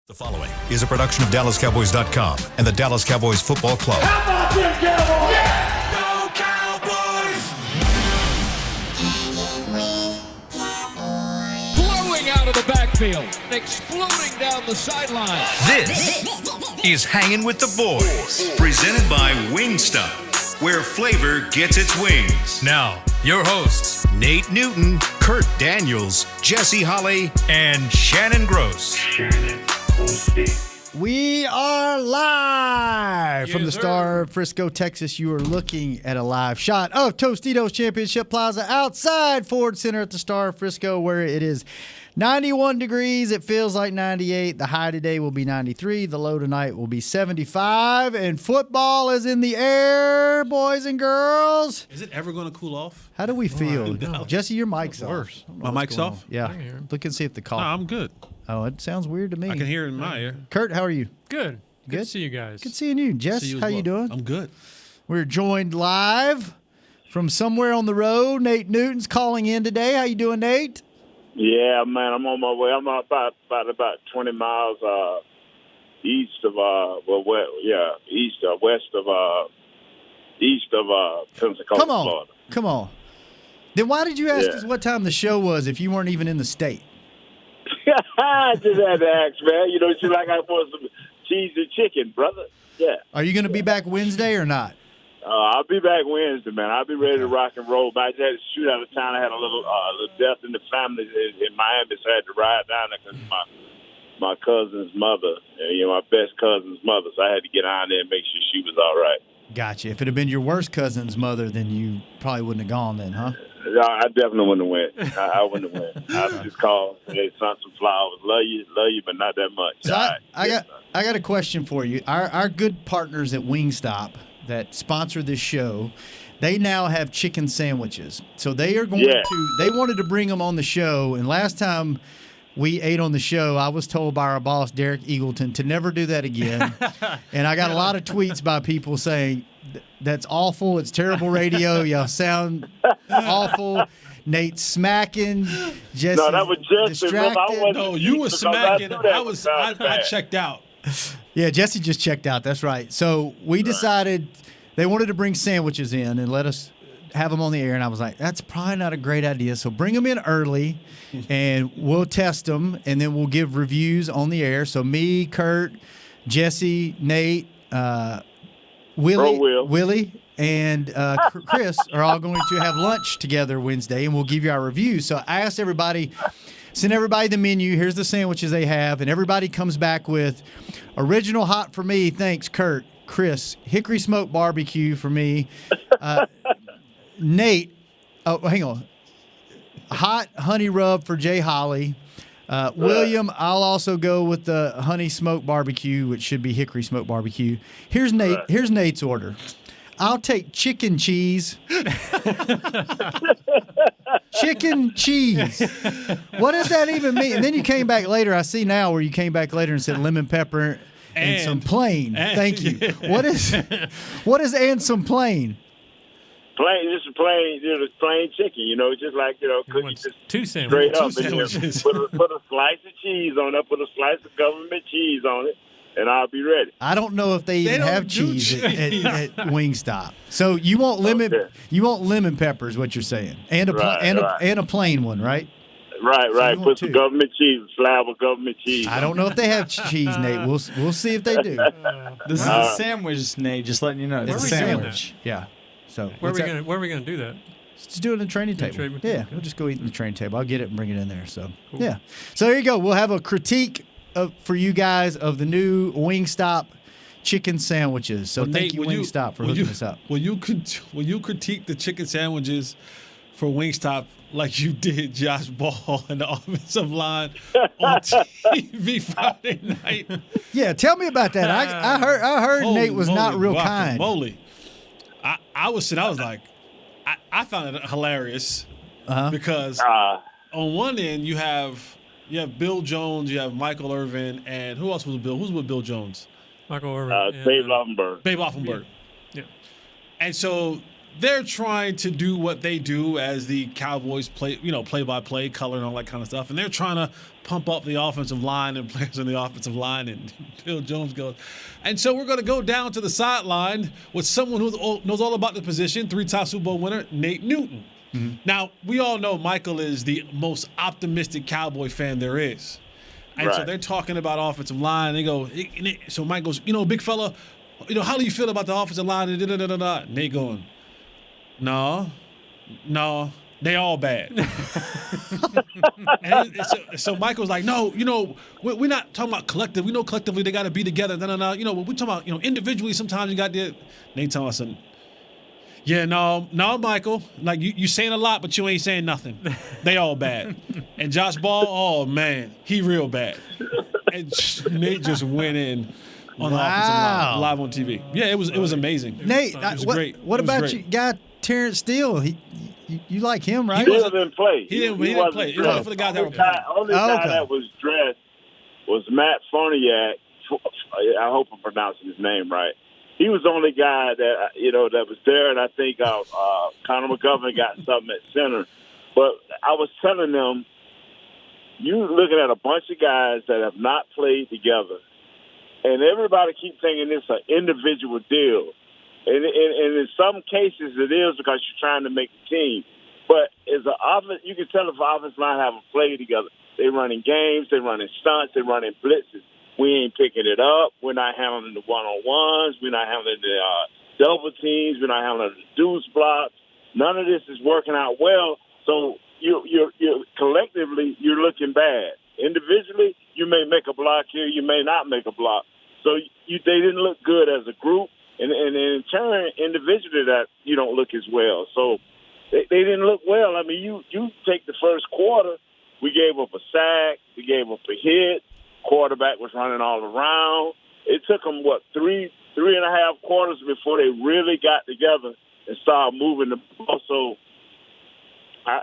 The following is a production of DallasCowboys.com and the Dallas Cowboys Football Club. How about them Cowboys? Yeah! Go Cowboys! Blowing out of the backfield, exploding down the sideline. This is Hangin with the Boys, presented by Wingstop, where flavor gets its wings. Now, your hosts, Nate Newton, Kurt Daniels, Jesse Holley, and Shannon Gross. We are live from the sir. Star of Frisco, Texas. You are looking at a live shot of Tostitos Championship Plaza outside Ford Center at the Star of Frisco, where it is 91 degrees. It feels like 98. The high today will be 93. The low tonight will be 75. And football is in the air, boys and girls. Is it ever going to cool off? How do we feel? no. Jesse, your mic's off. I don't know My what's mic's going off? on. Yeah. I can hear it. Look and see if the No, call. I'm good. Oh, it sounds weird to me. I can hear it in my ear. Kurt, how are you? Good. Good Good? to see you guys. Good seeing you. Jess, See you as how you well. doing? I'm good. We're joined live from somewhere on the road. Nate Newton's calling in today. How you doing, Nate? Yeah, man, I'm on my way. I'm about 20 miles east of Pensacola, Come on. Florida. Come on. Then why did you ask Yeah. us what time the show was if you weren't even in the state? I just had to ask, man. You know, it's like I want some cheese and chicken, brother. Yeah. Are you going to be back Wednesday or not? I'll be back Wednesday, man. I'll be ready to rock and roll. But I just had to shoot out of town. I had a little death in the family in Miami, so I had to ride down there because my cousin's mother, my best cousin's mother. So I had to get on there and make sure she was all right. Gotcha. If it had been your worst cousin's mother, then you probably wouldn't have gone then, huh? No, I definitely wouldn't have went. I wouldn't have went. I would just called. They sent some flowers. Love you, but not that much. So All right. I got a question for you. Our good partners at Wingstop that sponsor this show, they now have chicken sandwiches. So they are going they wanted to bring them on the show. And last time we ate on the show, I was told by our boss, Derek Eagleton, to never do that again. And I got a lot of tweets by people saying, that's awful. It's terrible radio. Y'all sound awful. Nate's smacking. Jesse No, that was Jesse. distracted. I wasn't- No, you were Because I smacking. knew that I checked out. Yeah, Jesse just checked out. That's right. So we decided they wanted to bring sandwiches in and let us have them on the air. And I was like, that's probably not a great idea. So bring them in early and we'll test them and then we'll give reviews on the air. So me, Kurt, Jesse, Nate, Willie, and Chris are all going to have lunch together Wednesday, and we'll give you our reviews. So I asked everybody, send everybody the menu. Here's the sandwiches they have, and everybody comes back with original hot for me. Thanks, Kurt. Chris, hickory smoked barbecue for me. Nate, hang on. Hot honey rub for Jay Holly. William, I'll also go with the honey smoked barbecue, which should be hickory smoked barbecue. Here's Nate. Here's Nate's order. I'll take chicken cheese. Chicken cheese. What does that even mean? And then you came back later. I see now where you came back later and said lemon pepper and some plain. Thank you. What is and some plain? Plain chicken, just like, cooking just Two straight sandwiches. up. And put a slice of cheese on it, put a slice of government cheese on it, and I'll be ready. I don't know if they even don't have do cheese at Wingstop. So you want lemon pepper is what you're saying, and a plain one, right? Right. you want Put some two. government cheese, a slab of government cheese. I don't know if they have cheese, Nate. We'll see if they do. This is a sandwich, Nate. Just letting you know. It's Where a are we doing sandwich. Yeah. So Where are we gonna do that? Let's do it in the training table. training Yeah, table. we'll just go eat in the training table. I'll get it and bring it in there. So yeah. So there you go. We'll have a critique for you guys of the new Wingstop chicken sandwiches. So Well, thank Nate, you, will you- Wingstop, for will hooking you- us up. Will you critique the chicken sandwiches for Wingstop like you did Josh Ball and the offensive line on TV Friday night? Yeah, tell me about that. I heard Nate was not real kind. Moly. I was like, I found it hilarious because on one end you have Bill Jones, you have Michael Irvin, and who else was Bill? Who's with Bill Jones? Michael Irvin. Dave Laufenberg. Babe Offenberg. Yeah. And so they're trying to do what they do as the Cowboys play-by-play, color and all that kind of stuff, and they're trying to pump up the offensive line and players on the offensive line, and Bill Jones goes. And so we're going to go down to the sideline with someone who knows all about the position, 3-time Super Bowl winner, Nate Newton. Mm-hmm. Now, we all know Michael is the most optimistic Cowboy fan there is. And so they're talking about offensive line. They go, so Mike goes, big fella, how do you feel about the offensive line? And Nate going, no, they all bad. So Michael's like, no, we're not talking about collective. We know collectively they got to be together. We're talking about, individually sometimes you got to. Nate telling us, yeah, no, Michael. Like, you saying a lot, but you ain't saying nothing. They all bad. And Josh Ball, oh, man, he real bad. And Nate just went in on the offensive line, live on TV. Yeah, it was amazing. Nate, it was great. What about you, guy Terrence Steele? You like him, right? He didn't play. He didn't play. It was for the guys that were playing. Only guy that was dressed was Matt Forniak. I hope I'm pronouncing his name right. He was the only guy that that was there, and I think Connor McGovern got something at center. But I was telling them, you're looking at a bunch of guys that have not played together, and everybody keeps thinking it's an individual deal. And in some cases it is because you're trying to make a team. But as an offense, you can tell if an offensive line haven't played together. They're running games, they're running stunts, they're running blitzes. We ain't picking it up. We're not handling the one-on-ones. We're not handling the double teams. We're not handling the deuce blocks. None of this is working out well. So you're collectively, you're looking bad. Individually, you may make a block here. You may not make a block. So they didn't look good as a group. And in turn, individually, that you don't look as well. So they didn't look well. I mean, you take the first quarter, we gave up a sack. We gave up a hit. Quarterback was running all around. It took them, three and a half quarters before they really got together and started moving the ball. So, I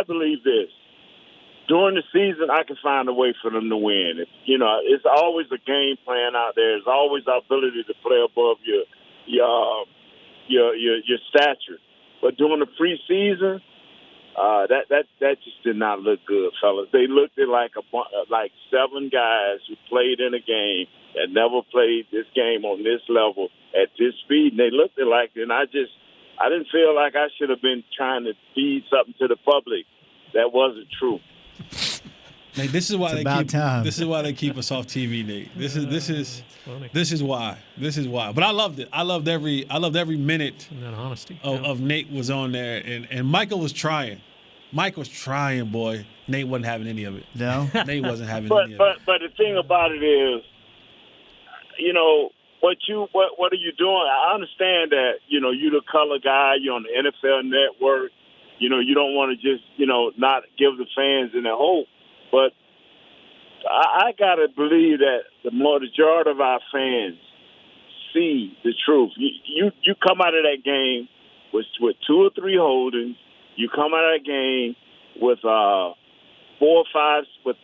believe this. During the season, I can find a way for them to win. It's always a game plan out there. There's always the ability to play above your stature. But during the preseason, that just did not look good, fellas. They looked at like 7 guys who played in a game that never played this game on this level at this speed. And they looked at and I didn't feel like I should have been trying to feed something to the public that wasn't true. Nate, this is why they keep us off TV, Nate. This is why. But I loved it. I loved every minute that honesty of Nate was on there, and Michael was trying. Mike was trying, boy. Nate wasn't having any of it. No, Nate wasn't having any of it. But the thing about it is, what are you doing? I understand that you're the color guy. You're on the NFL Network. You don't want to just not give the fans any hope. But I got to believe that the majority of our fans see the truth. You come out of that game with 2 or 3 holdings. You come out of that game with 4 or 5, with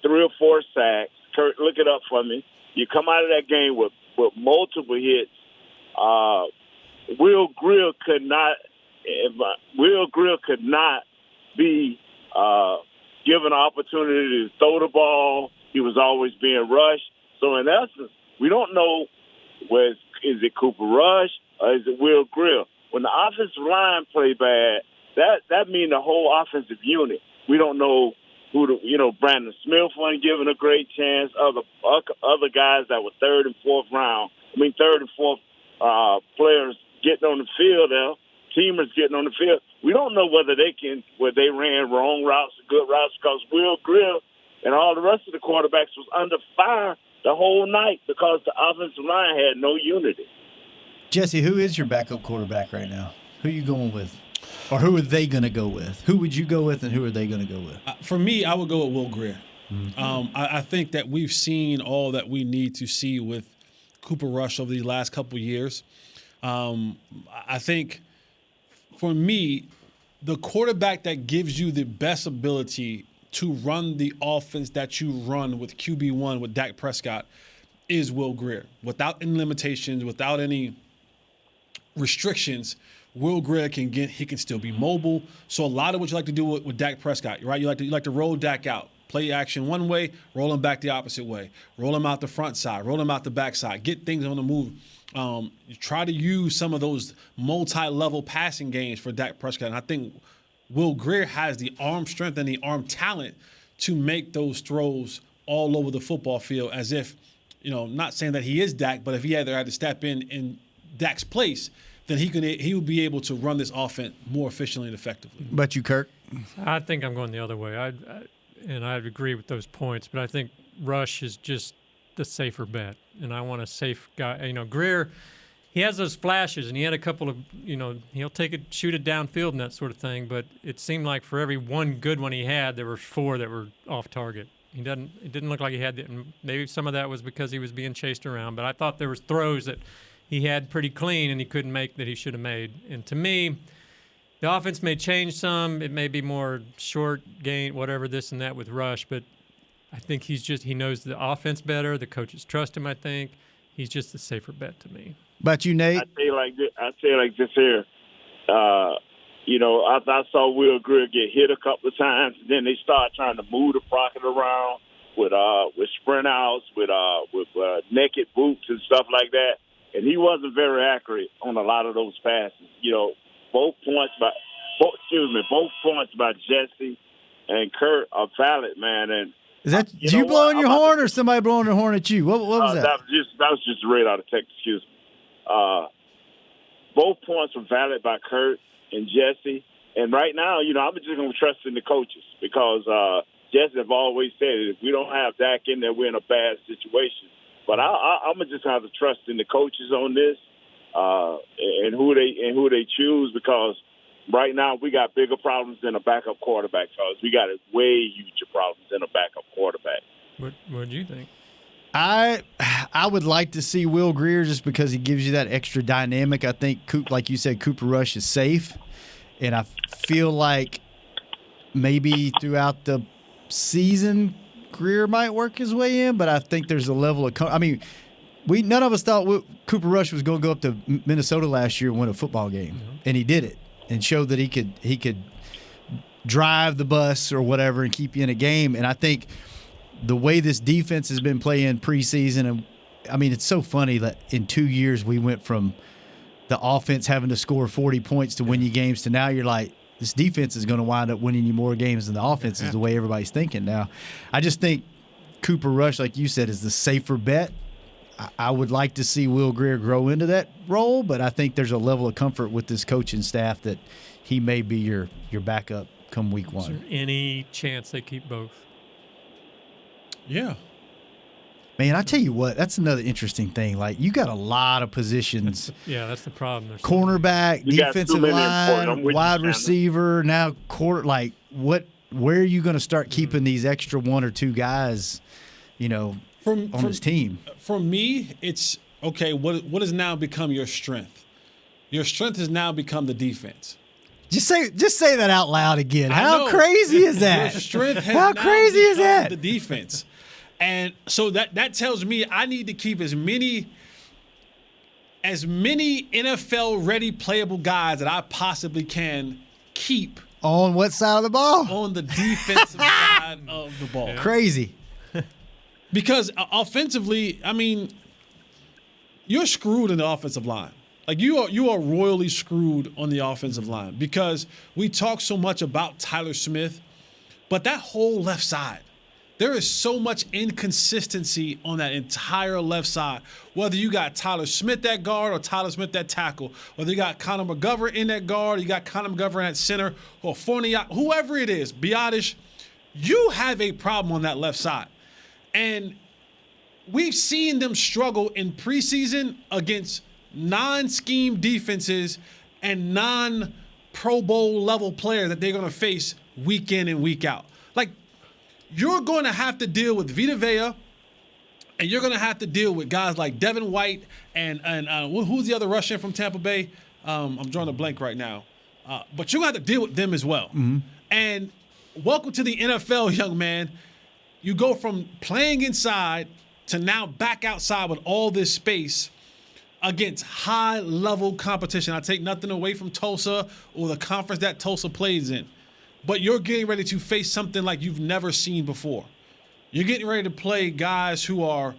3 or 4 sacks. Kurt, look it up for me. You come out of that game with multiple hits. Will Grill could not be given an opportunity to throw the ball. He was always being rushed. So in essence, we don't know is it Cooper Rush or is it Will Grill. When the offensive line play bad, that means the whole offensive unit. We don't know who Brandon Smith wasn't given a great chance. Other guys that were third and fourth players getting on the field now. Teamers getting on the field. We don't know whether they ran wrong routes or good routes because Will Grill and all the rest of the quarterbacks was under fire the whole night because the offensive line had no unity. Jesse, who is your backup quarterback right now? Who are you going with? Or who are they going to go with? Who would you go with and who are they going to go with? For me, I would go with Will Grier. Mm-hmm. I think that we've seen all that we need to see with Cooper Rush over these last couple of years. I think – for me, the quarterback that gives you the best ability to run the offense that you run with QB1 with Dak Prescott is Will Grier. Without any limitations, without any restrictions, Will Grier he can still be mobile. So a lot of what you like to do with Dak Prescott, right? You like to roll Dak out. Play action one way, roll him back the opposite way. Roll him out the front side, roll him out the back side. Get things on the move. You try to use some of those multi-level passing games for Dak Prescott. And I think Will Grier has the arm strength and the arm talent to make those throws all over the football field as if, not saying that he is Dak, but if he had to step in Dak's place, then he would be able to run this offense more efficiently and effectively. But you, Kirk? I think I'm going the other way. I'd agree with those points, but I think Rush is just the safer bet, and I want a safe guy. Grier, he has those flashes, and he had a couple of, he'll shoot it downfield and that sort of thing, but it seemed like for every one good one he had, there were 4 that were off target. It didn't look like he had, and maybe some of that was because he was being chased around, but I thought there was throws that he had pretty clean and he couldn't make that he should have made. And to me, the offense may change some. It may be more short gain, whatever, this and that with Rush, but I think he knows the offense better. The coaches trust him, I think. He's just a safer bet to me. About you, Nate? I say it like this here. I saw Will Grier get hit a couple of times, and then they start trying to move the pocket around with sprint outs, with naked boots and stuff like that. And he wasn't very accurate on a lot of those passes. Both points by Jesse and Kurt are valid, man. And is that you blowing your horn or somebody blowing their horn at you? What was that? That was just right out of text. Excuse me. Both points were valid by Kurt and Jesse. And right now, I'm just going to trust in the coaches because Jesse have always said if we don't have Dak in there, we're in a bad situation. But I'm gonna just have to trust in the coaches on this and who they choose because right now we got bigger problems than a backup quarterback. Because we got way huger problems than a backup quarterback. What do you think? I would like to see Will Grier just because he gives you that extra dynamic. I think, like you said, Cooper Rush is safe, and I feel like maybe throughout the season, Grier might work his way in, but I think there's a level of none of us thought Cooper Rush was going to go up to Minnesota last year and win a football game, and he did it and showed that he could drive the bus or whatever and keep you in a game. And I think the way this defense has been playing preseason, and it's so funny that in 2 years we went from the offense having to score 40 points to win you games to now you're like, this defense is going to wind up winning you more games than the offense is the way everybody's thinking now. I just think Cooper Rush, like you said, is the safer bet. I would like to see Will Grier grow into that role, but I think there's a level of comfort with this coaching staff that he may be your backup come week 1. Is there any chance they keep both? Yeah. Man, I tell you what, that's another interesting thing. Like, you got a lot of positions. Yeah, that's the problem. Cornerback, defensive line, wide receiver, now quarter. Like, where are you going to start keeping these extra 1 or 2 guys, on his team? For me, it's, okay, what has now become your strength? Your strength has now become the defense. Just say that out loud again. How crazy is that? Your strength has How crazy is that? The defense. And so that tells me I need to keep as many NFL-ready playable guys that I possibly can keep. On what side of the ball? On the defensive side of the ball. Crazy. Because offensively, you're screwed in the offensive line. Like you are royally screwed on the offensive line because we talk so much about Tyron Smith, but that whole left side, there is so much inconsistency on that entire left side. Whether you got Tyler Smith at guard or Tyler Smith at tackle, whether you got Connor McGovern in that guard, you got Connor McGovern at center, or Fournier, whoever it is, Biotish, you have a problem on that left side. And we've seen them struggle in preseason against non-scheme defenses and non-Pro Bowl level players that they're going to face week in and week out. Like, you're going to have to deal with Vita Vea, and you're going to have to deal with guys like Devin White and who's the other Russian from Tampa Bay? I'm drawing a blank right now. But you're going to have to deal with them as well. Mm-hmm. And welcome to the NFL, young man. You go from playing inside to now back outside with all this space. against high-level competition. I take nothing away from Tulsa or the conference that Tulsa plays in. But you're getting ready to face something like you've never seen before. You're getting ready to play guys who are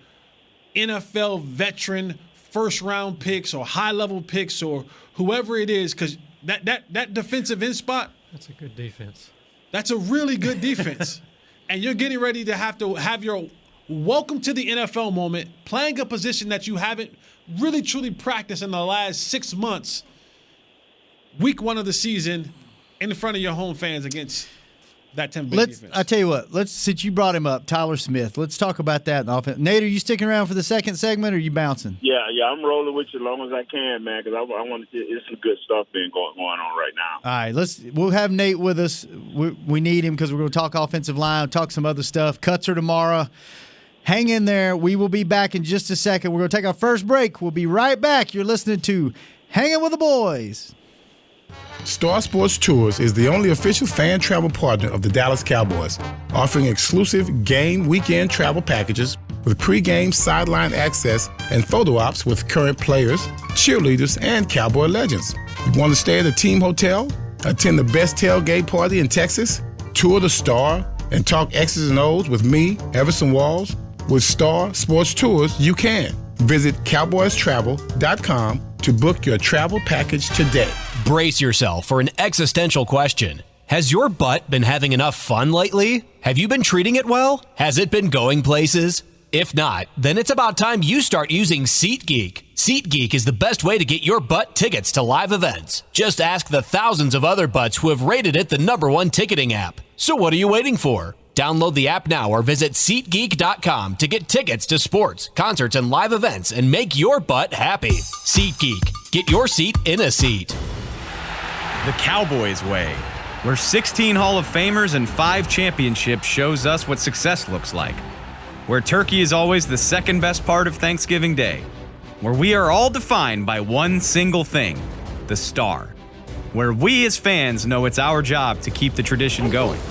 NFL veteran first-round picks or high-level picks or whoever it is, because that defensive end spot. That's a good defense. That's a really good defense. And you're getting ready to have your welcome to the NFL moment, playing a position that you haven't really truly practiced in the last 6 months, week 1 of the season, in front of your home fans against that Tampa Bay defense. I tell you what, since you brought him up, Tyler Smith, let's talk about that in the offense. Nate, are you sticking around for the second segment or are you bouncing? Yeah, I'm rolling with you as long as I can, man, because I want to see there's some good stuff going on right now. All right, we'll have Nate with us. We need him because we're going to talk offensive line, talk some other stuff. Cuts are tomorrow. Hang in there. We will be back in just a second. We're going to take our first break. We'll be right back. You're listening to Hangin' with the Boys. Star Sports Tours is the only official fan travel partner of the Dallas Cowboys, offering exclusive game weekend travel packages with pregame sideline access and photo ops with current players, cheerleaders, and Cowboy legends. You want to stay at a team hotel, attend the best tailgate party in Texas, tour the Star, and talk X's and O's with me, Everson Walls? With Star Sports Tours, you can. Visit cowboystravel.com to book your travel package today. Brace yourself for an existential question. Has your butt been having enough fun lately? Have you been treating it well? Has it been going places? If not, then it's about time you start using SeatGeek. SeatGeek is the best way to get your butt tickets to live events. Just ask the thousands of other butts who have rated it the #1 ticketing app. So what are you waiting for? Download the app now or visit SeatGeek.com to get tickets to sports, concerts, and live events and make your butt happy. SeatGeek. Get your seat in a seat. The Cowboys way, where 16 Hall of Famers and 5 championships shows us what success looks like. Where turkey is always the second best part of Thanksgiving Day. Where we are all defined by one single thing, the star. Where we as fans know it's our job to keep the tradition going.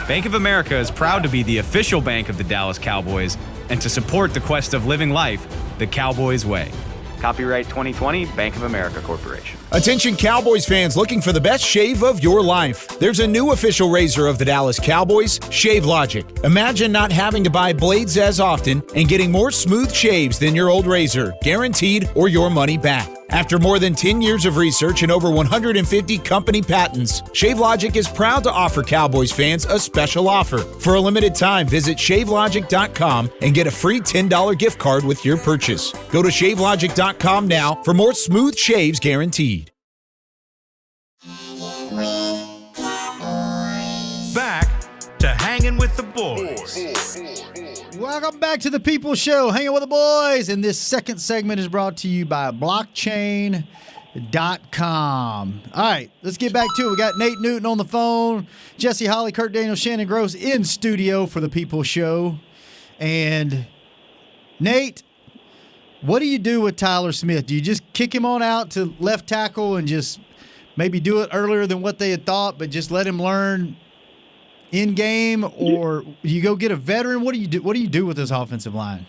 Bank of America is proud to be the official bank of the Dallas Cowboys and to support the quest of living life the Cowboys way. Copyright 2020, Bank of America Corporation. Attention Cowboys fans looking for the best shave of your life. There's a new official razor of the Dallas Cowboys, Shave Logic. Imagine not having to buy blades as often and getting more smooth shaves than your old razor, guaranteed or your money back. After more than 10 years of research and over 150 company patents, ShaveLogic is proud to offer Cowboys fans a special offer. For a limited time, visit ShaveLogic.com and get a free $10 gift card with your purchase. Go to ShaveLogic.com now for more smooth shaves guaranteed. Back to Hangin' with the Boys. Welcome back to the People Show, Hanging with the Boys. And this second segment is brought to you by Blockchain.com. All right, let's get back to it. We got Nate Newton on the phone, Jesse Holly, Kurt Daniels, Shannon Gross in studio for the People Show. And Nate, what do you do with Tyler Smith? Do you just kick him on out to left tackle and just maybe do it earlier than what they had thought, but just let him learn in game, or you go get a veteran? What do you do? What do you do with this offensive line?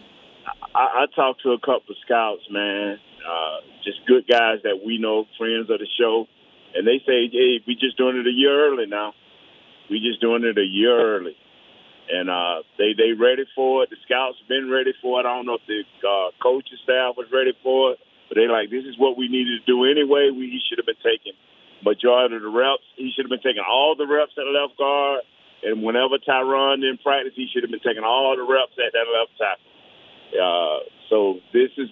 I talked to a couple of scouts, man, just good guys that we know, friends of the show, and they say, "Hey, we just doing it a year early now. We just doing it a year early," and they ready for it. The scouts been ready for it. I don't know if the coaching staff was ready for it, but they like, this is what we needed to do anyway. He should have been taking majority of the reps. He should have been taking all the reps at left guard. And whenever Tyron in practice, he should have been taking all the reps at that left tackle. So this is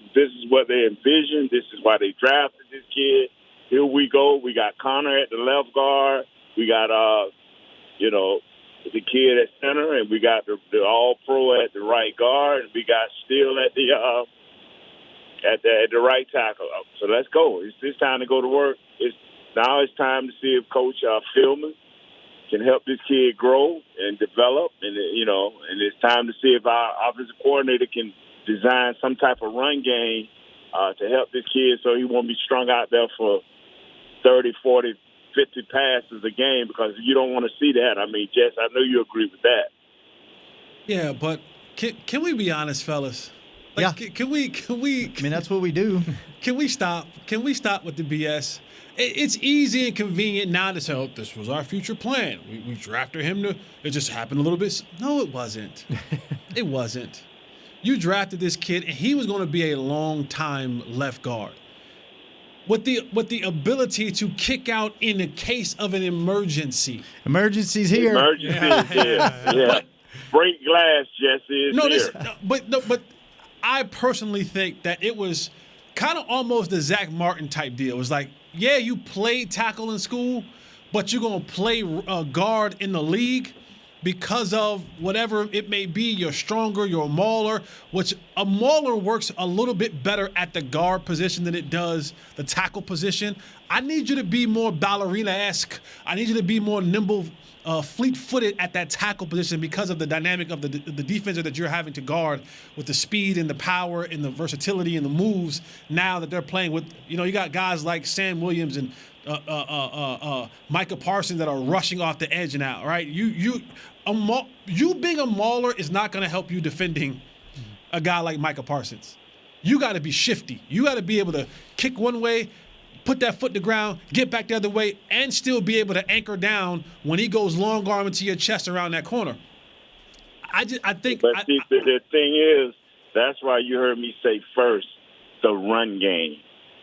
what they envisioned. This is why they drafted this kid. Here we go. We got Connor at the left guard. We got the kid at center, and we got the All-Pro at the right guard, and we got Steele at the right tackle. So let's go. It's time to go to work. Now it's time to see if Coach Philman can help this kid grow and develop, and it's time to see if our offensive coordinator can design some type of run game to help this kid so he won't be strung out there for 30, 40, 50 passes a game, because you don't want to see that. I mean, Jess, I know you agree with that. Yeah, but can we be honest, fellas? Like, can we? I mean, that's what we do. Can we stop? Can we stop with the BS? It's easy and convenient now to say, "Oh, this was our future plan. We drafted him to." It just happened a little bit. No, it wasn't. It wasn't. You drafted this kid, and he was going to be a long-time left guard with the ability to kick out in the case of an emergency. Emergency's here. Emergency is here. Yeah. Break glass, Jesse. But I personally think that it was kind of almost the Zach Martin type deal. It was like, yeah, you played tackle in school, but you're going to play guard in the league because of whatever it may be. You're stronger, you're a mauler, which a mauler works a little bit better at the guard position than it does the tackle position. I need you to be more ballerina-esque. I need you to be more nimble, fleet-footed at that tackle position because of the dynamic of the defensive that you're having to guard with the speed and the power and the versatility and the moves now that they're playing with. You know, you got guys like Sam Williams and Micah Parsons that are rushing off the edge now, right? You being a mauler is not going to help you defending a guy like Micah Parsons. You got to be shifty. You got to be able to kick one way, put that foot to the ground, get back the other way, and still be able to anchor down when he goes long arm into your chest around that corner. I think. But the thing is, that's why you heard me say first, the run game.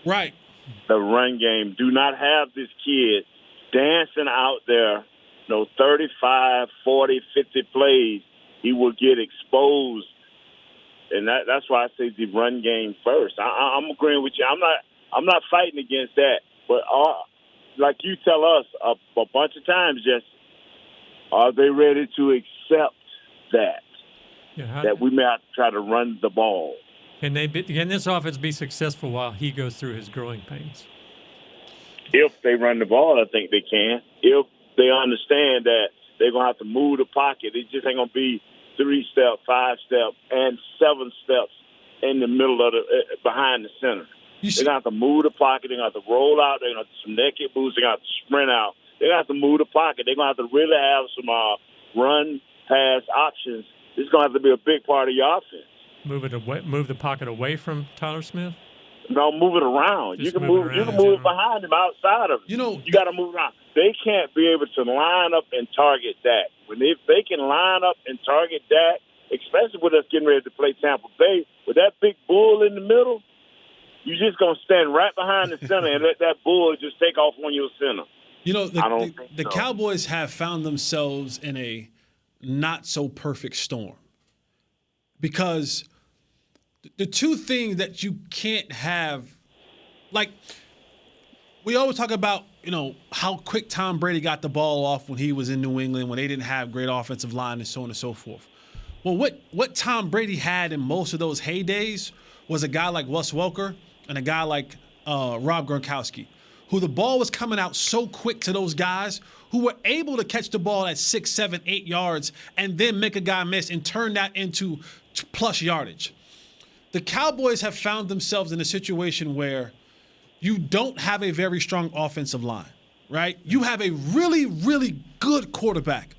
Right. The run game. Do not have this kid dancing out there, 35, 40, 50 plays. He will get exposed. And that's why I say the run game first. I'm agreeing with you. I'm not fighting against that. But like you tell us a bunch of times, just are they ready to accept that? That we may have to try to run the ball. Can this offense be successful while he goes through his growing pains? If they run the ball, I think they can. If they understand that they're going to have to move the pocket, it just ain't going to be 3-step, 5-step, and 7 steps in the middle of behind the center. They're going to have to move the pocket. They're going to have to roll out. They're going to have to some naked boots. They're going to have to sprint out. They're going to have to move the pocket. They're going to have to really have some run, pass options. It's going to have to be a big part of your offense. Move the pocket away from Tyler Smith? No, move it around. You can move it behind him, outside of him. You got to move around. They can't be able to line up and target Dak. If they can line up and target Dak, especially with us getting ready to play Tampa Bay, with that big bull in the middle, you're just going to stand right behind the center and let that bull just take off on your center. The Cowboys have found themselves in a not-so-perfect storm because the two things that you can't have, like we always talk about, how quick Tom Brady got the ball off when he was in New England, when they didn't have great offensive line and so on and so forth. Well, what Tom Brady had in most of those heydays was a guy like Wes Welker and a guy like Rob Gronkowski, who the ball was coming out so quick to those guys who were able to catch the ball at 6, 7, 8 yards and then make a guy miss and turn that into plus yardage. The Cowboys have found themselves in a situation where you don't have a very strong offensive line, right? You have a really, really good quarterback.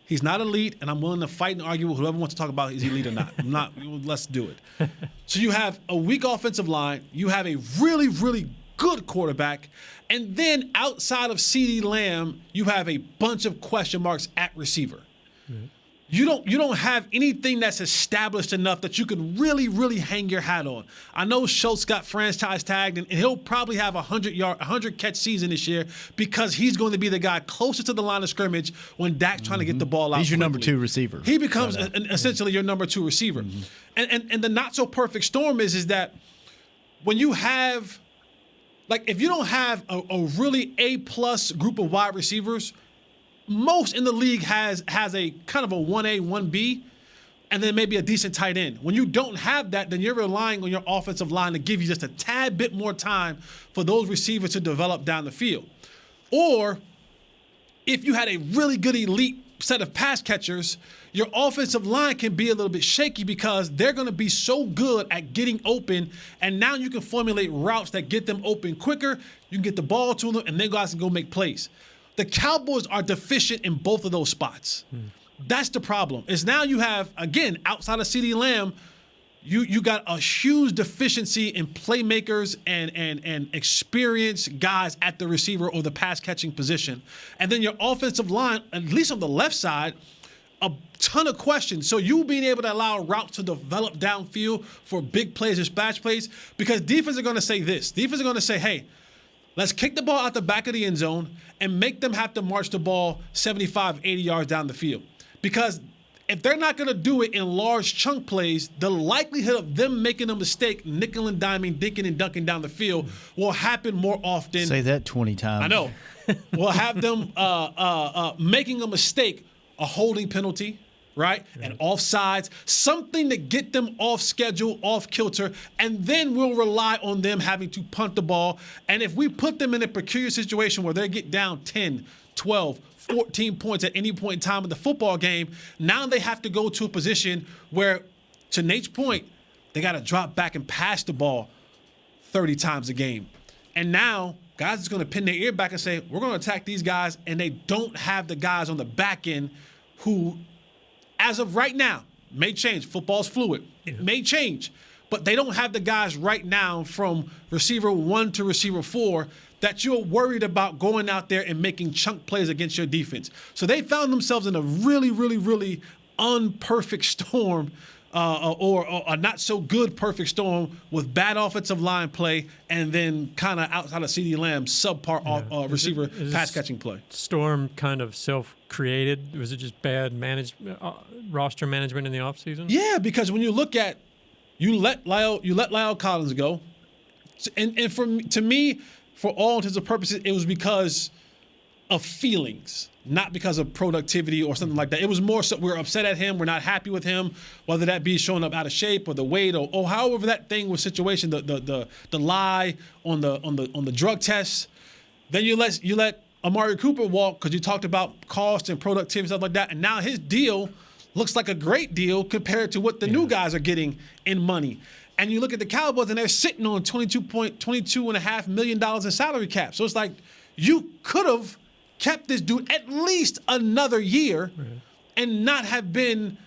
He's not elite, and I'm willing to fight and argue with whoever wants to talk about is he elite or not. Let's do it. So you have a weak offensive line. You have a really, really good quarterback. And then outside of CeeDee Lamb, you have a bunch of question marks at receiver. Mm-hmm. You don't have anything that's established enough that you can really, really hang your hat on. I know Schultz got franchise tagged, and he'll probably have a 100 catch season this year because he's going to be the guy closest to the line of scrimmage when Dak's trying to get the ball out. He's your quickly. number 2 receiver. He becomes essentially your number 2 receiver. Mm-hmm. And the not so perfect storm is that when you have, like, if you don't have a really A+ group of wide receivers, most in the league has a kind of a 1A, 1B, and then maybe a decent tight end. When you don't have that, then you're relying on your offensive line to give you just a tad bit more time for those receivers to develop down the field. Or if you had a really good elite set of pass catchers, your offensive line can be a little bit shaky because they're going to be so good at getting open, and now you can formulate routes that get them open quicker. You can get the ball to them, and they guys can go make plays. The Cowboys are deficient in both of those spots. That's the problem. Is now you have, again, outside of CeeDee Lamb, you got a huge deficiency in playmakers and experienced guys at the receiver or the pass catching position. And then your offensive line, at least on the left side, a ton of questions. So you being able to allow routes to develop downfield for big plays and splash plays, because defense are going to say this. Defense are going to say, hey, let's kick the ball out the back of the end zone and make them have to march the ball 75, 80 yards down the field. Because if they're not going to do it in large chunk plays, the likelihood of them making a mistake, nickel and diming, dinking and dunking down the field will happen more often. Say that 20 times. I know. We'll have them making a mistake, a holding penalty, right? And offsides, something to get them off schedule, off kilter, and then we'll rely on them having to punt the ball. And if we put them in a peculiar situation where they get down 10, 12, 14 points at any point in time in the football game, now they have to go to a position where, to Nate's point, they got to drop back and pass the ball 30 times a game. And now guys are going to pin their ear back and say, we're going to attack these guys, and they don't have the guys on the back end who, as of right now, may change. Football's fluid. It may change. But they don't have the guys right now from receiver 1 to receiver 4 that you're worried about going out there and making chunk plays against your defense. So they found themselves in a really, really, really unperfect storm or a not so good perfect storm with bad offensive line play and then kind of outside of CeeDee Lamb's subpar receiver pass catching play. Storm kind of self-created? Was it just bad roster management in the offseason? Yeah, because when you look at you let Lyle Collins go, and to me, for all intents and purposes, it was because of feelings, not because of productivity or something like that. It was more so we're upset at him, we're not happy with him, whether that be showing up out of shape or the weight or however that thing was situation, the lie on the drug test. Then you let Amari Cooper walk because you talked about cost and productivity and stuff like that, and now his deal looks like a great deal compared to what the new guys are getting in money. And you look at the Cowboys, and they're sitting on $22.5 million in salary cap. So it's like you could have kept this dude at least another year and not have been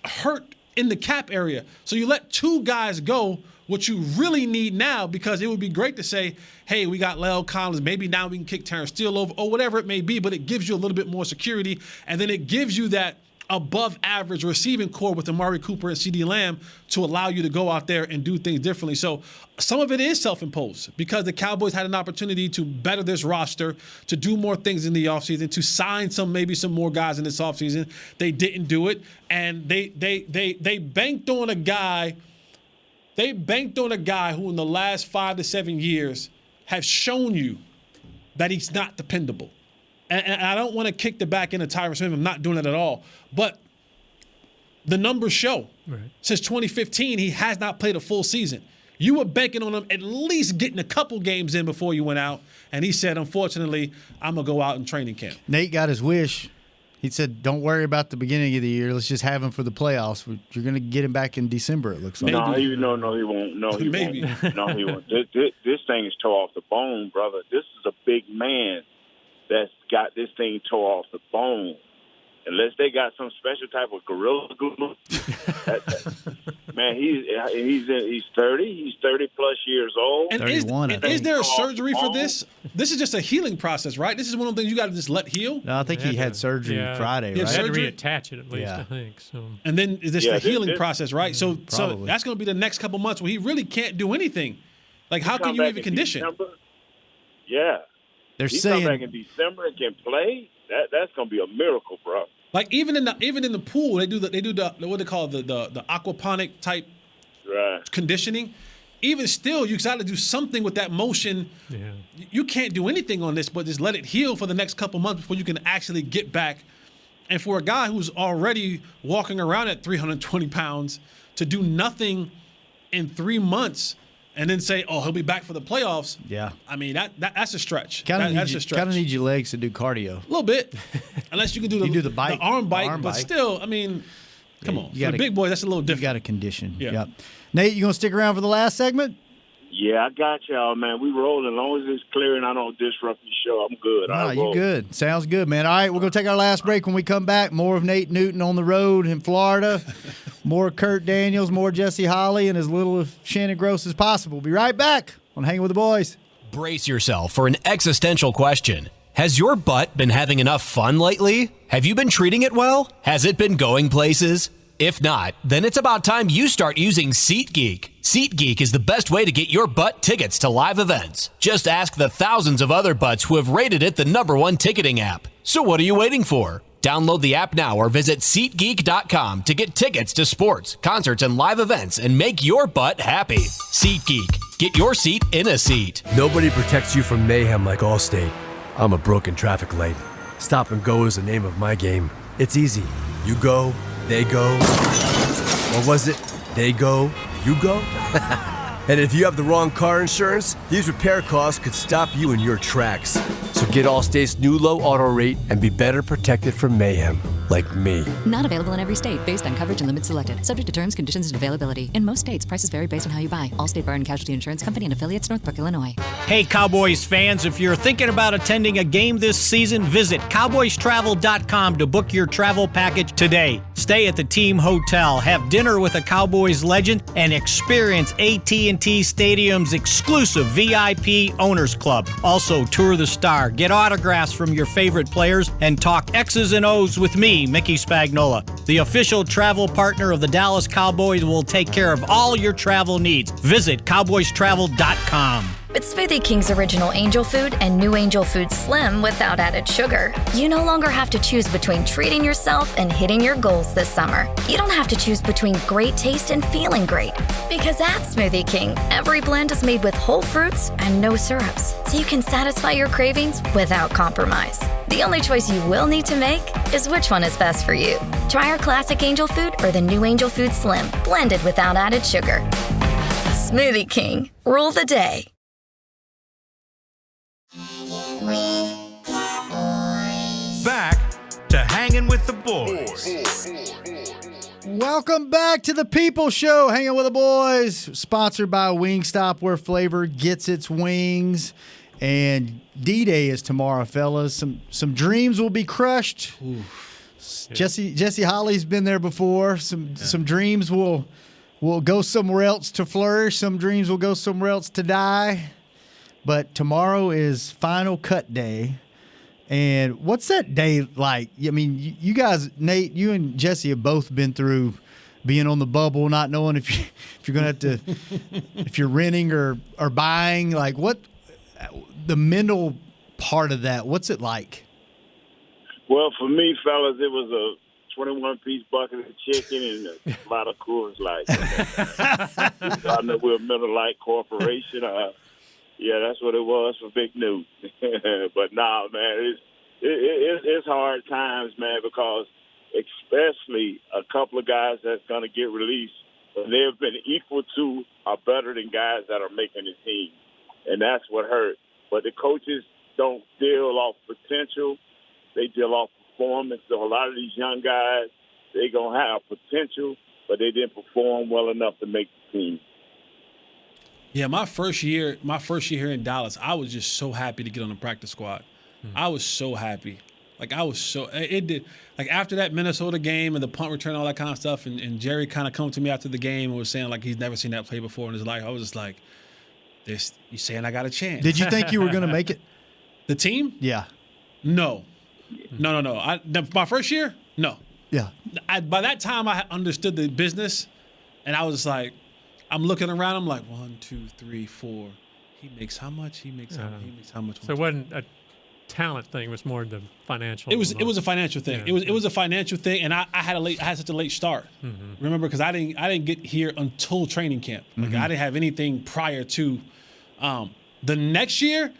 hurt in the cap area. So you let 2 guys go, what you really need now, because it would be great to say, hey, we got Lyle Collins. Maybe now we can kick Terrence Steele over or whatever it may be, but it gives you a little bit more security. And then it gives you that above average receiving core with Amari Cooper and CeeDee Lamb to allow you to go out there and do things differently. So some of it is self-imposed because the Cowboys had an opportunity to better this roster, to do more things in the offseason, to sign maybe some more guys in this offseason. They didn't do it, and they banked on a guy. They banked on a guy who in the last 5 to 7 years have shown you that he's not dependable. And I don't want to kick the back end of Tyron Smith. I'm not doing that at all. But the numbers show. Right. Since 2015, he has not played a full season. You were banking on him at least getting a couple games in before you went out. And he said, unfortunately, I'm going to go out in training camp. Nate got his wish. He said, don't worry about the beginning of the year. Let's just have him for the playoffs. You're going to get him back in December, it looks like. No, he won't. No, he won't. No, he won't. This thing is tore off the bone, brother. This is a big man that's got this thing tore off the bone. Unless they got some special type of gorilla glue. Man, he's 30. He's 30 plus years old. And is there a surgery for this? This is just a healing process, right? This is one of the things you got to just let heal. No, I think he had surgery Friday, right? He had to reattach it at least, I think. So. And then is this the healing process, right? So that's going to be the next couple months where he really can't do anything. Like, how can you even condition? December? Yeah. They're he saying come back in December and can play. That's gonna be a miracle, bro. Like even in the pool, they do the what they call the aquaponic type conditioning. Even still, you got to do something with that motion. Yeah. You can't do anything on this, but just let it heal for the next couple months before you can actually get back. And for a guy who's already walking around at 320 pounds to do nothing in 3 months. And then say, oh, he'll be back for the playoffs. Yeah. I mean, that's a stretch. That's a stretch. Kind of need your legs to do cardio. A little bit. Unless you can do the bike, arm bike. But still, I mean, come on. For the big boy, that's a little different. You got to condition. Yeah. Yep. Nate, you going to stick around for the last segment? Yeah, I got y'all, man. We rolling. As long as it's clear and I don't disrupt your show, I'm good. No, you good. Sounds good, man. All right, we're going to take our last break. When we come back, more of Nate Newton on the road in Florida. More Kurt Daniels, more Jesse Holley, and as little of Shannon Gross as possible. Be right back on Hanging with the Boys. Brace yourself for an existential question. Has your butt been having enough fun lately? Have you been treating it well? Has it been going places? If not, then it's about time you start using SeatGeek. SeatGeek is the best way to get your butt tickets to live events. Just ask the thousands of other butts who have rated it the #1 ticketing app. So what are you waiting for? Download the app now or visit SeatGeek.com to get tickets to sports, concerts, and live events and make your butt happy. SeatGeek. Get your seat in a seat. Nobody protects you from mayhem like Allstate. I'm a broken traffic light. Stop and go is the name of my game. It's easy. You go, they go. What was it? They go, you go? And if you have the wrong car insurance, these repair costs could stop you in your tracks. So get Allstate's new low auto rate and be better protected from mayhem, like me. Not available in every state based on coverage and limits selected. Subject to terms, conditions, and availability. In most states, prices vary based on how you buy. Allstate Bar and Casualty Insurance Company and affiliates, Northbrook, Illinois. Hey, Cowboys fans, if you're thinking about attending a game this season, visit cowboystravel.com to book your travel package today. Stay at the team hotel, have dinner with a Cowboys legend, and experience AT&T Stadium's exclusive VIP Owners Club. Also, tour the Star, get autographs from your favorite players, and talk X's and O's with me, Mickey Spagnola. The official travel partner of the Dallas Cowboys will take care of all your travel needs. Visit cowboystravel.com. With Smoothie King's original Angel Food and new Angel Food Slim without added sugar, you no longer have to choose between treating yourself and hitting your goals this summer. You don't have to choose between great taste and feeling great. Because at Smoothie King, every blend is made with whole fruits and no syrups, so you can satisfy your cravings without compromise. The only choice you will need to make is which one is best for you. Try our classic Angel Food or the new Angel Food Slim, blended without added sugar. Smoothie King, rule the day. Back to Hanging with the Boys. Welcome back to the People Show, Hanging with the Boys, sponsored by Wingstop, where flavor gets its wings. And D-Day is tomorrow, fellas. Some dreams will be crushed. Jesse Holley's been there before. Some dreams will go somewhere else to flourish. Some dreams will go somewhere else to die. But tomorrow is final cut day. And what's that day like? I mean, you guys, Nate, you and Jesse have both been through being on the bubble, not knowing if you're going to have to, if you're renting or buying. Like, what the mental part of that? What's it like? Well, for me, fellas, it was a 21-piece bucket of chicken and a lot of Coors Light. I know we're a Miller Lite corporation. Yeah, that's what it was for Big News. But nah, man, it's hard times, man, because especially a couple of guys that's going to get released, but they've been equal to or better than guys that are making the team. And that's what hurt. But the coaches don't deal off potential. They deal off performance. So a lot of these young guys, they're going to have potential, but they didn't perform well enough to make the team. Yeah, my first year here in Dallas, I was just so happy to get on the practice squad. I was so happy. Like, after that Minnesota game and the punt return, all that kind of stuff, and Jerry kind of come to me after the game and was saying, like, he's never seen that play before in his life. I was just like, you saying I got a chance. Did you think you were going to make it? The team? Yeah. No. My first year? No. Yeah. By that time, I understood the business, and I was just like, I'm looking around. I'm like, 1, 2, 3, 4. He makes how much? He makes how much? So it wasn't a talent thing. It was more the financial. It was a financial thing. Yeah. It was a financial thing, and I had such a late start. Mm-hmm. Remember, because I didn't get here until training camp. Like, I didn't have anything prior to. The next year,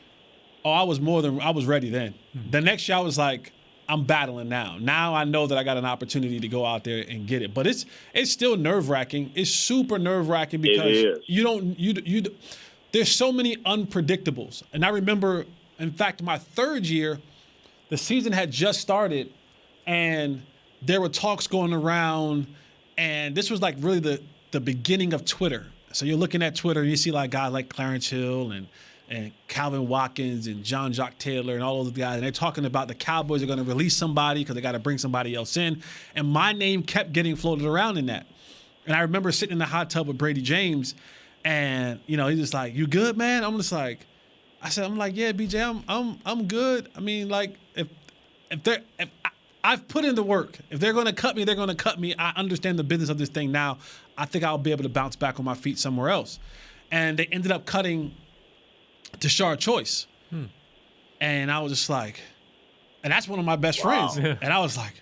I was ready then. Mm-hmm. The next year, I was like, I'm battling now. Now I know that I got an opportunity to go out there and get it. But it's still nerve-wracking. It's super nerve-wracking because there's so many unpredictables. And I remember, in fact, my third year, the season had just started, and there were talks going around, and this was like really the beginning of Twitter. So you're looking at Twitter, and you see like guys like Clarence Hill and Calvin Watkins and John Jock Taylor and all those guys, and they're talking about the Cowboys are going to release somebody because they got to bring somebody else in. And my name kept getting floated around in that. And I remember sitting in the hot tub with Brady James, and he's just like, "You good, man?" I'm just like, I'm like, "Yeah, BJ, I'm good." I mean, like, if I've put in the work. If they're going to cut me, they're going to cut me. I understand the business of this thing now. I think I'll be able to bounce back on my feet somewhere else. And they ended up cutting Tashard Choice. And I was just like, and that's one of my best friends. And I was like,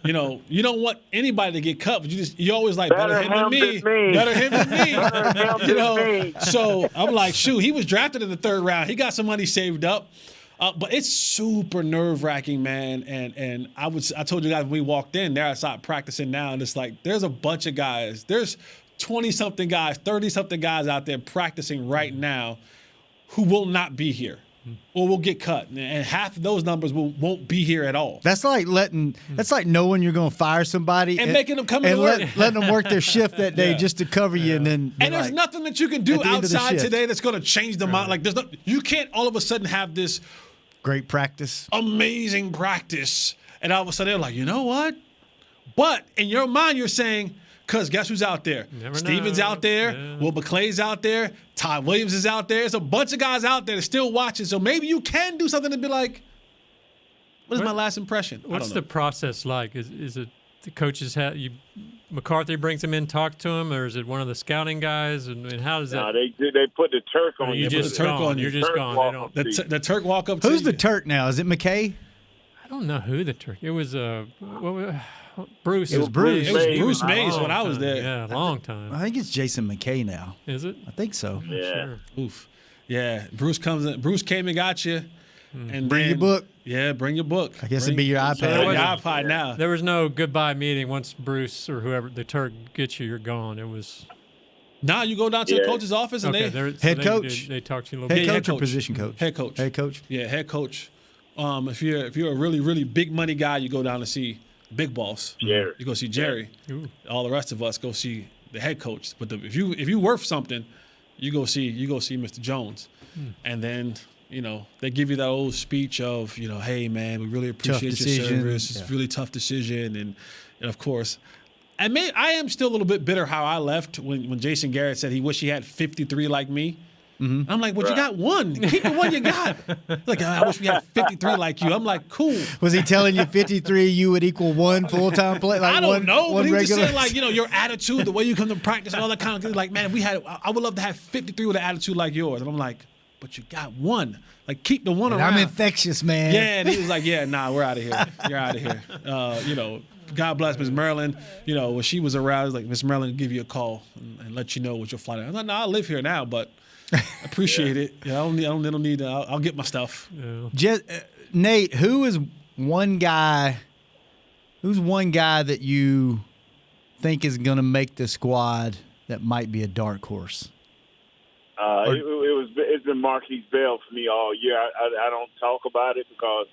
you don't want anybody to get cut, but you always like, better him than me. Better him than me. So I'm like, shoot, he was drafted in the 3rd round. He got some money saved up. But it's super nerve-wracking, man. And I told you guys when we walked in there, I started practicing now, and it's like there's a bunch of guys. There's 20-something guys, 30-something guys out there practicing right now who will not be here or will get cut. And half of those numbers won't be here at all. That's like knowing you're going to fire somebody and making them come to work. Letting them work their shift that day just to cover you. And then there's nothing that you can do outside today that's going to change the mind. Like you can't all of a sudden have this great practice. Amazing practice. And all of a sudden, they're like, you know what? But in your mind, you're saying, because guess who's out there? Steven's out there. Yeah. Will McClay's out there. Todd Williams is out there. There's a bunch of guys out there that's still watching. So maybe you can do something to be like, what is my last impression? What's the process like? Is it the coaches McCarthy brings him in, talk to him, or is it one of the scouting guys? And how does that? No, they put the Turk on you. You're just gone. The Turk walk up to you. Who's the Turk now? Is it McKay? I don't know who the Turk. It was Bruce. It was Bruce. It was Bruce Mays when I was there. Yeah, a long time. I think it's Jason McKay now. Is it? I think so. Yeah. Sure. Oof. Yeah. Bruce came and got you. And bring your book. Yeah, bring your book. I guess it'd be your iPad. Your iPad now. There was no goodbye meeting once Bruce or whoever the Turk gets you. You're gone. It was. Now you go down to the coach's office and head coach. They talk to you a little bit. Head coach or position coach? Head coach. Head coach. Yeah, head coach. If you're a really really big money guy, you go down to see big boss. Jerry. You go see Jerry. All the rest of us go see the head coach. But if you worth something, you go see Mr. Jones, and then. They give you that old speech of, hey, man, we really appreciate your service. It's a really tough decision. And of course, I am still a little bit bitter how I left when Jason Garrett said he wished he had 53 like me. Mm-hmm. I'm like, you got one. Keep the one you got. Like, I wish we had 53 like you. I'm like, cool. Was he telling you 53 you would equal one full-time play? Like I don't know. But he was just saying, like, your your attitude, the way you come to practice and all that kind of thing. Like, man, I would love to have 53 with an attitude like yours. And I'm like, but you got one. Like, keep the one around. I'm infectious, man. Yeah, and he was like, yeah, nah, we're out of here. You're out of here. God bless Miss Marilyn. When she was around, it was like, Miss Marilyn will give you a call and let you know what your flight is. I'm like, no, I live here now, but I appreciate it. I don't need I'll get my stuff. Yeah. Nate, who's one guy that you think is going to make the squad that might be a dark horse? It's been Marquise Bell for me all year. I don't talk about it because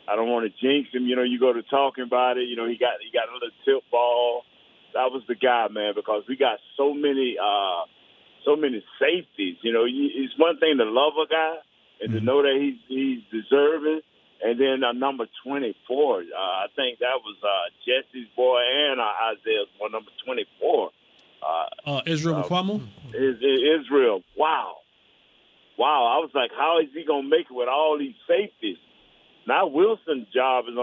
I don't want to jinx him. You go to talking about it. He got a little tip ball. That was the guy, man, because we got so many safeties. It's one thing to love a guy and to know that he's deserving. And then number 24, I think that was Jesse's boy and Isaiah's boy, number 24. Israel Mukwamu? Israel. Wow. I was like, how is he going to make it with all these safeties? Now Wilson's job is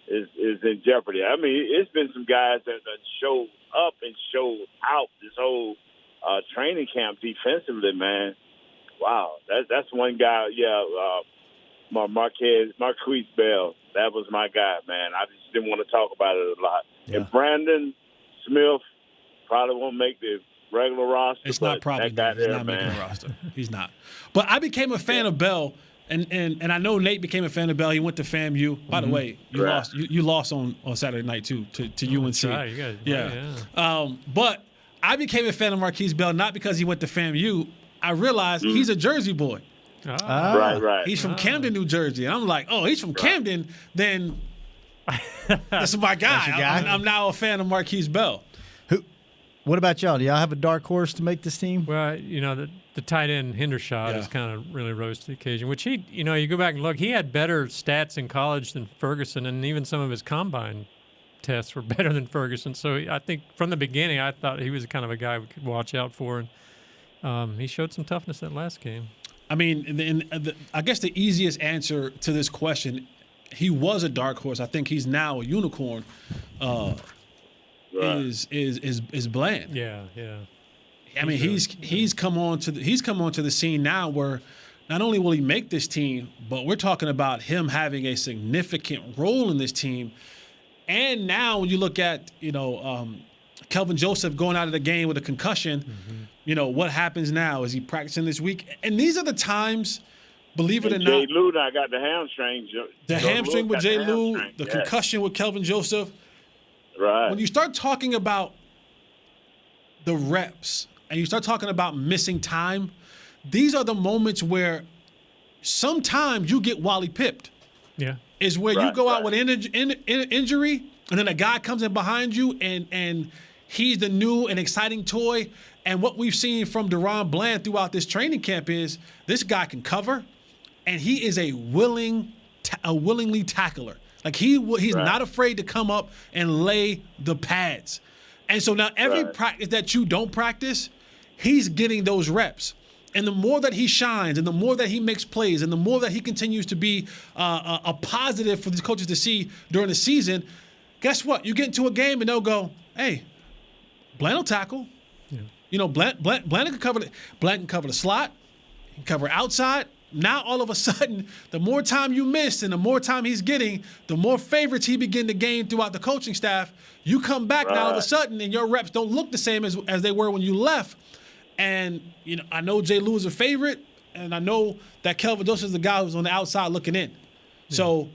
is in jeopardy. I mean, it's been some guys that showed up and showed out this whole training camp defensively, man. Wow. That's one guy. Yeah. Marquise Bell. That was my guy, man. I just didn't want to talk about it a lot. Yeah. And Brandon Smith probably won't make the regular roster. It's not probably. He's not making the roster. He's not. But I became a fan of Bell, and I know Nate became a fan of Bell. He went to FAMU. By the way, you lost on Saturday night too to UNC. Right. You guys, but I became a fan of Marquise Bell not because he went to FAMU. I realized he's a Jersey boy. Right. He's from Camden, New Jersey. And I'm like, oh, he's from Camden, then that's my guy. I'm now a fan of Marquise Bell. What about y'all? Do y'all have a dark horse to make this team? Well, the tight end Hendershot has kind of really rose to the occasion, which you go back and look, he had better stats in college than Ferguson and even some of his combine tests were better than Ferguson. So I think from the beginning, I thought he was the kind of a guy we could watch out for. And he showed some toughness that last game. I mean, I guess the easiest answer to this question, he was a dark horse. I think he's now a unicorn. Is Bland? Yeah. I mean, he's come on to the scene now where not only will he make this team, but we're talking about him having a significant role in this team. And now when you look at Kelvin Joseph going out of the game with a concussion, what happens now? Is he practicing this week? And these are the times, believe it or not. Jay Lou now got the hamstring. The hamstring with Jay Lou, the concussion with Kelvin Joseph. Right. When you start talking about the reps and you start talking about missing time, these are the moments where sometimes you get Wally pipped. Yeah. Is where you go out with injury and then a guy comes in behind you and he's the new and exciting toy. And what we've seen from DaRon Bland throughout this training camp is this guy can cover, and he is a willingly tackler. Like he's not afraid to come up and lay the pads. And so now every practice that you don't practice, he's getting those reps. And the more that he shines and the more that he makes plays and the more that he continues to be a positive for these coaches to see during the season, guess what? You get into a game and they'll go, hey, Bland will tackle. Yeah. Bland can cover the slot, he can cover outside. Now all of a sudden, the more time you miss and the more time he's getting, the more favorites he begin to gain throughout the coaching staff. You come back now all of a sudden and your reps don't look the same as they were when you left. And, I know Jay Lou is a favorite, and I know that Kelvin Joseph is the guy who's on the outside looking in. Yeah. So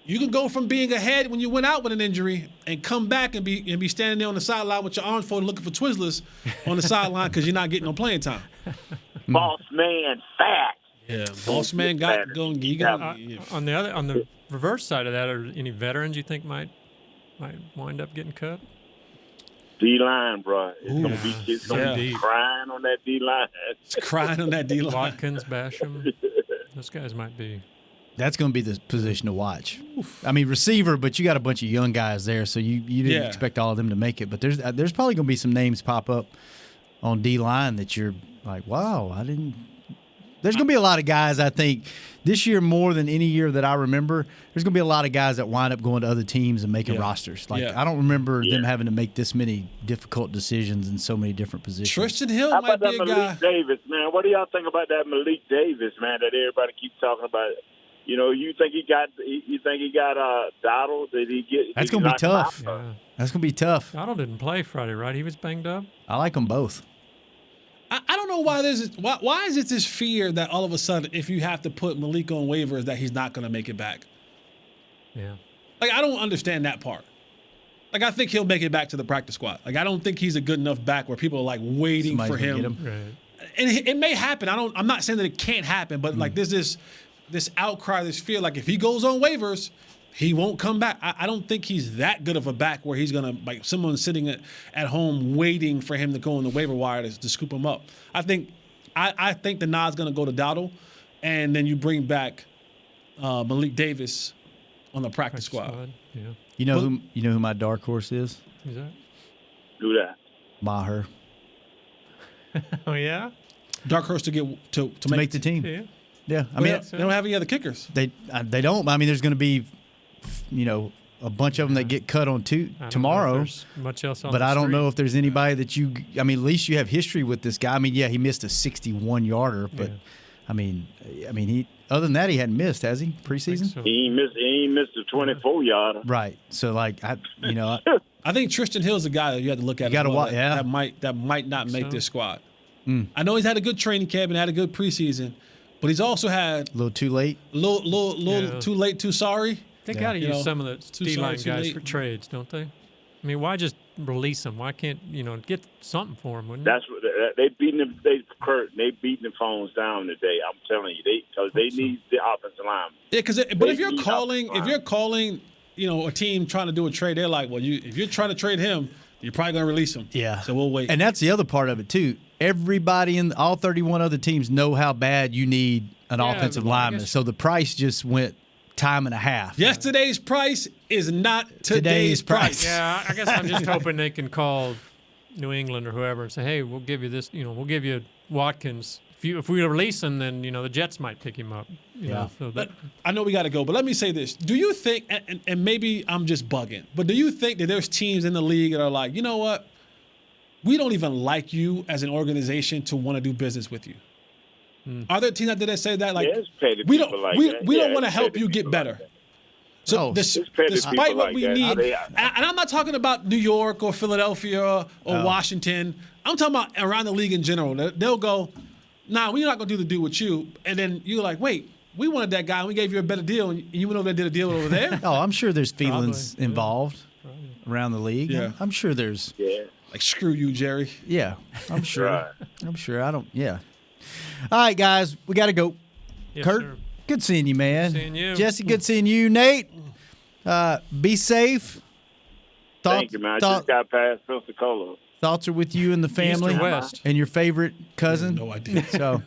you can go from being ahead when you went out with an injury and come back and be standing there on the sideline with your arms folded looking for Twizzlers on the sideline because you're not getting no playing time. Boss man fat. Yeah, boss man got going. On the reverse side of that, are any veterans you think might wind up getting cut? D-line, bro. It's gonna be crying on that D-line. It's crying on that D-line. Watkins, Basham. Those guys might be. That's going to be the position to watch. I mean, receiver, but you got a bunch of young guys there, so you didn't expect all of them to make it. But there's probably going to be some names pop up on D-line that you're like, wow, I didn't. There's going to be a lot of guys, I think, this year more than any year that I remember. There's going to be a lot of guys that wind up going to other teams and making rosters. I don't remember them having to make this many difficult decisions in so many different positions. Tristan Hill How might about be that a guy. Malik Davis, man? What do y'all think about that Malik Davis, man, that everybody keeps talking about? You think he got Dottle? Did he get? That's going to be tough. Yeah. That's going to be tough. Dottle didn't play Friday, right? He was banged up. I like them both. I don't know why why is it this fear that all of a sudden if you have to put Malik on waivers that he's not going to make it back? Yeah. Like, I don't understand that part. Like, I think he'll make it back to the practice squad. Like, I don't think he's a good enough back where people are like waiting for him. Right. And it may happen. I'm not saying that it can't happen, but like there's this outcry, this fear. Like, if he goes on waivers, he won't come back. I don't think he's that good of a back where he's going to, like, someone sitting at home waiting for him to go on the waiver wire to scoop him up. I think the nod's going to go to Dowdle, and then you bring back Malik Davis on the practice squad. Yeah. You know who my dark horse is? Who's that? Do that. Maher. Oh, yeah? Dark horse to get to make the team. Yeah. Yeah. I mean, they don't have any other kickers. They don't. I mean, there's going to be a bunch of them that get cut on tomorrow. Much else on but the I don't street. know if there's anybody that at least you have history with this guy. I mean, yeah, he missed a 61-yarder, but I mean, he other than that, he hadn't missed, has he? Preseason? So. He ain't missed a 24-yarder. Right. So like I think Tristan Hill's a guy that you have to look at. That might not make this squad. I know he's had a good training camp and had a good preseason, but he's also had a little too late. Too late, too sorry. They got to use some of the D-line guys for trades, don't they? I mean, why just release them? Why can't get something for them? Wouldn't That's what they beating them. They beating the phones down today. I'm telling you, because they need the offensive line. Yeah, but if you're calling, a team trying to do a trade, they're like, well, if you're trying to trade him, you're probably going to release him. Yeah. So we'll wait. And that's the other part of it too. Everybody in all 31 other teams know how bad you need an offensive lineman. So the price just went time and a half. Yesterday's price is not today's price. Yeah, I guess I'm just hoping they can call New England or whoever and say, hey, we'll give you this, we'll give you Watkins. If we release him, then, the Jets might pick him up. You know, so that, I know we got to go, but let me say this. Do you think, and maybe I'm just bugging, but do you think that there's teams in the league that are like, you know what? We don't even like you as an organization to want to do business with you. Are there teams out there that say that? Like, we don't want to help you get better. So despite what we need, and I'm not talking about New York or Philadelphia or Washington. I'm talking about around the league in general. They'll go, nah, we're not going to do the deal with you. And then you're like, wait, we wanted that guy and we gave you a better deal, and you went over there and did a deal over there? Oh, I'm sure there's feelings involved around the league. Yeah. I'm sure there's. Yeah. Like, screw you, Jerry. Yeah, I'm sure. Right. I'm sure. All right, guys, we got to go. Yes, Kurt, sir. good seeing you, man. Good seeing you. Jesse, good seeing you. Nate, be safe. Thank you, man. I just got past Pensacola. Thoughts are with you and the family. East or west? And your favorite cousin. No idea. So,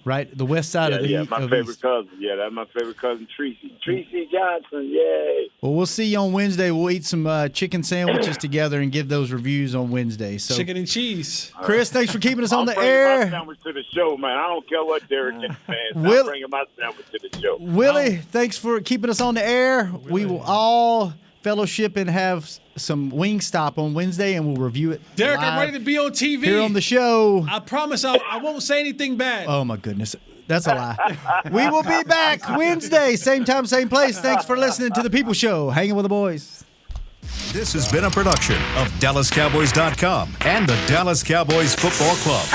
right, the west side of the my favorite East. cousin. Yeah, that's my favorite cousin, Tracy. Tracy Johnson, yay. Well, we'll see you on Wednesday. We'll eat some chicken sandwiches together and give those reviews on Wednesday. So, chicken and cheese. Chris, thanks for keeping us on the I'm air. bringing my sandwich to the show, man. I don't care what Derek gets, man. I'm bringing my sandwich to the show. Willie, thanks for keeping us on the air. We will all fellowship and have some Wingstop on Wednesday, and we'll review it. Derek, I'm ready to be on TV. Here on the show. I promise I won't say anything bad. Oh, my goodness. That's a lie. We will be back Wednesday, same time, same place. Thanks for listening to The People Show. Hanging with the boys. This has been a production of DallasCowboys.com and the Dallas Cowboys Football Club.